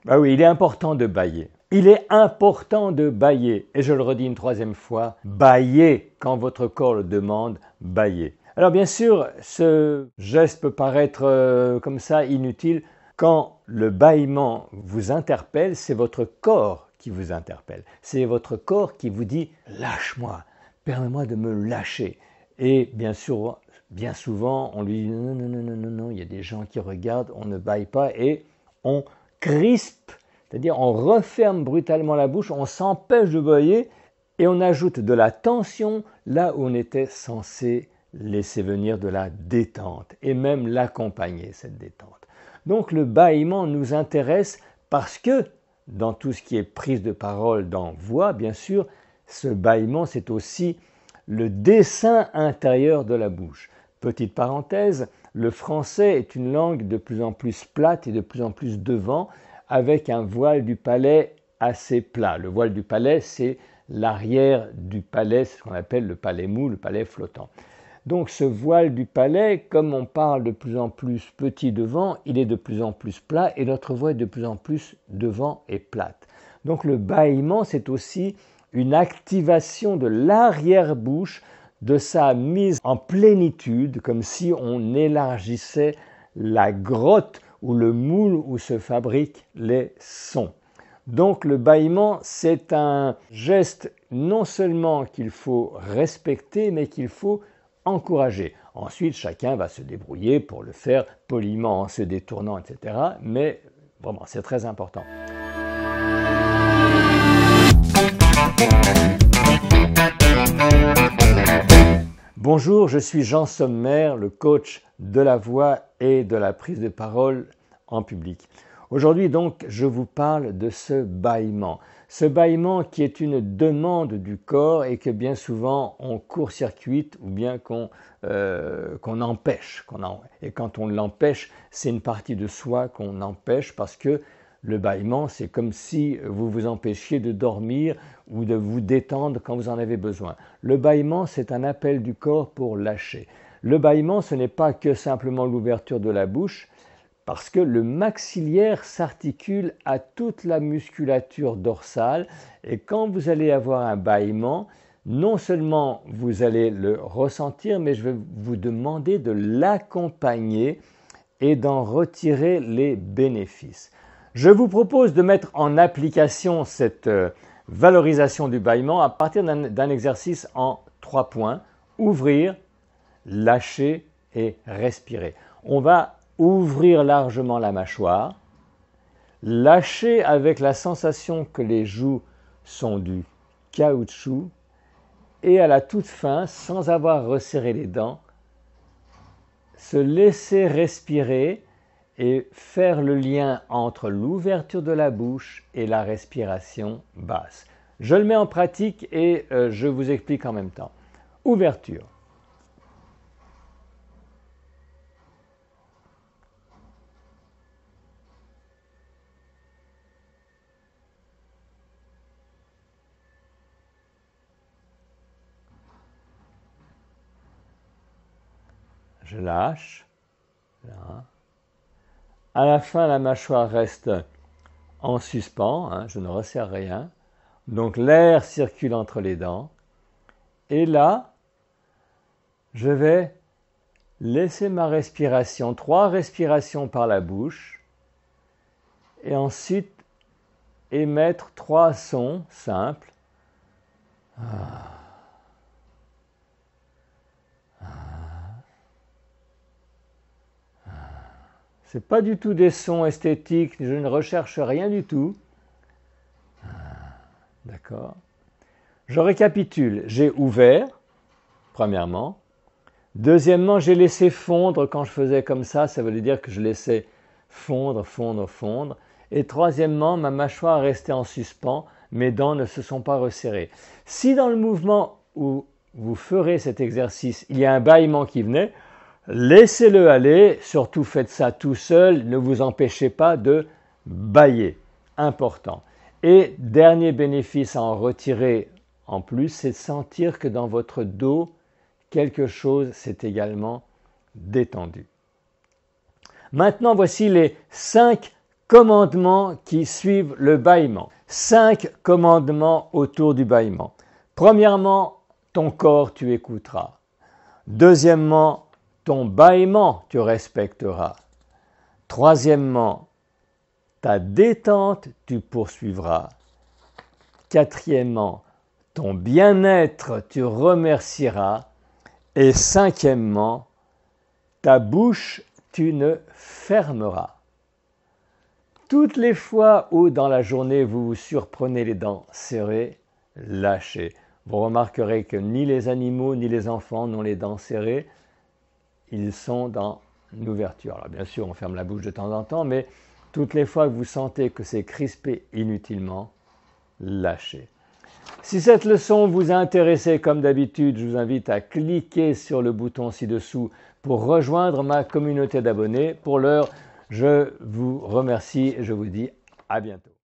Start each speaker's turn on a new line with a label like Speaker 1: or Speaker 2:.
Speaker 1: Bah oui, il est important de bâiller. Il est important de bâiller. Et je le redis une troisième fois, bâillez quand votre corps le demande, bâillez. Alors bien sûr, ce geste peut paraître comme ça inutile. Quand le bâillement vous interpelle, c'est votre corps qui vous interpelle. C'est votre corps qui vous dit « lâche-moi, permets-moi de me lâcher ». Et bien sûr, bien souvent, on lui dit « non, non, non, non, non, non ». Il y a des gens qui regardent, on ne bâille pas et on crispe, c'est-à-dire on referme brutalement la bouche, on s'empêche de bâiller et on ajoute de la tension là où on était censé laisser venir de la détente et même l'accompagner, cette détente. Donc le bâillement nous intéresse parce que dans tout ce qui est prise de parole, dans voix, bien sûr, ce bâillement, c'est aussi le dessin intérieur de la bouche. Petite parenthèse, le français est une langue de plus en plus plate et de plus en plus devant, avec un voile du palais assez plat. Le voile du palais, c'est l'arrière du palais, c'est ce qu'on appelle le palais mou, le palais flottant. Donc ce voile du palais, comme on parle de plus en plus petit devant, il est de plus en plus plat et notre voix est de plus en plus devant et plate. Donc le bâillement, c'est aussi une activation de l'arrière-bouche, de sa mise en plénitude, comme si on élargissait la grotte ou le moule où se fabriquent les sons. Donc le bâillement, c'est un geste non seulement qu'il faut respecter, mais qu'il faut encourager. Ensuite, chacun va se débrouiller pour le faire poliment en se détournant, etc. Mais vraiment, c'est très important. Bonjour, je suis Jean Sommer, le coach de la voix et de la prise de parole en public. Aujourd'hui donc, je vous parle de ce bâillement. Ce bâillement qui est une demande du corps et que bien souvent on court-circuite ou bien qu'on empêche. Et quand on l'empêche, c'est une partie de soi qu'on empêche parce que le bâillement, c'est comme si vous vous empêchiez de dormir ou de vous détendre quand vous en avez besoin. Le bâillement, c'est un appel du corps pour lâcher. Le bâillement, ce n'est pas que simplement l'ouverture de la bouche, parce que le maxillaire s'articule à toute la musculature dorsale et quand vous allez avoir un bâillement, non seulement vous allez le ressentir, mais je vais vous demander de l'accompagner et d'en retirer les bénéfices. Je vous propose de mettre en application cette valorisation du bâillement à partir d'un exercice en 3 points. Ouvrir, lâcher et respirer. On va ouvrir largement la mâchoire, lâcher avec la sensation que les joues sont du caoutchouc et à la toute fin, sans avoir resserré les dents, se laisser respirer et faire le lien entre l'ouverture de la bouche et la respiration basse. Je le mets en pratique et je vous explique en même temps. Ouverture. Je lâche. Là. À la fin, la mâchoire reste en suspens, hein, je ne resserre rien. Donc l'air circule entre les dents. Et là, je vais laisser ma respiration, 3 respirations par la bouche. Et ensuite, émettre 3 sons simples. Ce n'est pas du tout des sons esthétiques, je ne recherche rien du tout. D'accord. Je récapitule. J'ai ouvert, premièrement. Deuxièmement, j'ai laissé fondre quand je faisais comme ça veut dire que je laissais fondre, fondre, fondre. Et troisièmement, ma mâchoire restait en suspens, mes dents ne se sont pas resserrées. Si dans le mouvement où vous ferez cet exercice, il y a un bâillement qui venait, laissez-le aller, surtout faites ça tout seul, ne vous empêchez pas de bâiller. Important. Et dernier bénéfice à en retirer en plus, c'est de sentir que dans votre dos, quelque chose s'est également détendu. Maintenant, voici les 5 commandements qui suivent le bâillement. 5 commandements autour du bâillement. Premièrement, ton corps tu écouteras. Deuxièmement, ton bâillement tu respecteras. Troisièmement, ta détente tu poursuivras. Quatrièmement, ton bien-être tu remercieras. Et cinquièmement, ta bouche tu ne fermeras. Toutes les fois où dans la journée vous vous surprenez les dents serrées, lâchez. Vous remarquerez que ni les animaux ni les enfants n'ont les dents serrées, ils sont dans une ouverture. Alors bien sûr, on ferme la bouche de temps en temps, mais toutes les fois que vous sentez que c'est crispé inutilement, lâchez. Si cette leçon vous a intéressé, comme d'habitude, je vous invite à cliquer sur le bouton ci-dessous pour rejoindre ma communauté d'abonnés. Pour l'heure, je vous remercie et je vous dis à bientôt.